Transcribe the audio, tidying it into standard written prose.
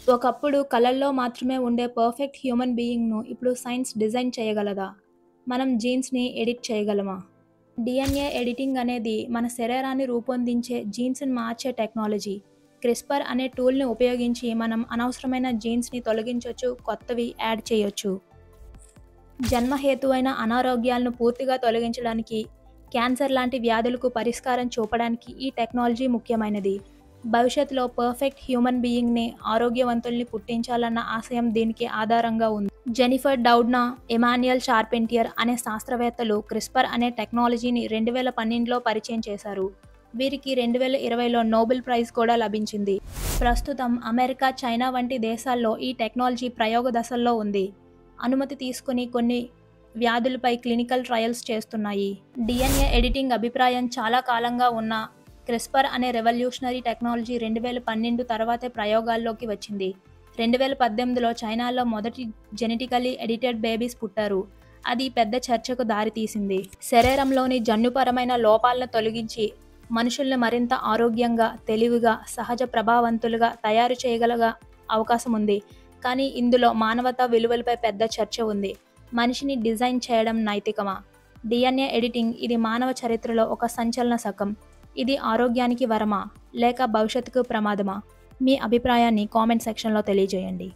ఒకప్పుడు కలల్లో మాత్రమే ఉండే పర్ఫెక్ట్ హ్యూమన్ బీయింగ్‌ను ఇప్పుడు సైన్స్ డిజైన్ చేయగలదా? మనం జీన్స్‌ని ఎడిట్ చేయగలమా? డీఎన్ఏ ఎడిటింగ్ అనేది మన శరీరాన్ని రూపొందించే జీన్స్‌ని మార్చే టెక్నాలజీ. క్రిస్పర్ అనే టూల్‌ని ఉపయోగించి మనం అనవసరమైన జీన్స్‌ని తొలగించొచ్చు, కొత్తవి యాడ్ చేయొచ్చు. జన్మహేతువైన అనారోగ్యాలను పూర్తిగా తొలగించడానికి, క్యాన్సర్ లాంటి వ్యాధులకు పరిష్కారం చూపడానికి ఈ టెక్నాలజీ ముఖ్యమైనది. భవిష్యత్తులో పర్ఫెక్ట్ హ్యూమన్ బీయింగ్‌ని, ఆరోగ్యవంతుల్ని పుట్టించాలన్న ఆశయం దీనికి ఆధారంగా ఉంది. జెనిఫర్ డౌడ్నా, ఎమాన్యుయల్ చార్పెంటియర్ అనే శాస్త్రవేత్తలు క్రిస్పర్ అనే టెక్నాలజీని 2012లో పరిచయం చేశారు. వీరికి 2020లో నోబెల్ ప్రైజ్ కూడా లభించింది. ప్రస్తుతం అమెరికా, చైనా వంటి దేశాల్లో ఈ టెక్నాలజీ ప్రయోగ దశల్లో ఉంది. అనుమతి తీసుకుని కొన్ని వ్యాధులపై క్లినికల్ ట్రయల్స్ చేస్తున్నాయి. డీఎన్ఏ ఎడిటింగ్ అభిప్రాయం చాలా కాలంగా ఉన్న క్రిస్పర్ అనే రెవల్యూషనరీ టెక్నాలజీ 2012 తర్వాతే ప్రయోగాల్లోకి వచ్చింది. 2018లో చైనాలో మొదటి జెనెటికల్లీ ఎడిటెడ్ బేబీస్ పుట్టారు. అది పెద్ద చర్చకు దారితీసింది. శరీరంలోని జన్యుపరమైన లోపాలను తొలగించి మనుషుల్ని మరింత ఆరోగ్యంగా, తెలివిగా, సహజ ప్రభావవంతులుగా తయారు చేయగల అవకాశం ఉంది. కానీ ఇందులో మానవతా విలువలపై పెద్ద చర్చ ఉంది. మనిషిని డిజైన్ చేయడం నైతికమా? డీఎన్ఏ ఎడిటింగ్ ఇది మానవ చరిత్రలో ఒక సంచలన శకం. ఇది ఆరోగ్యానికి వరమా? లేక భవిష్యత్తుకు ప్రమాదమా? మీ అభిప్రాయాన్ని కామెంట్ సెక్షన్లో తెలియజేయండి.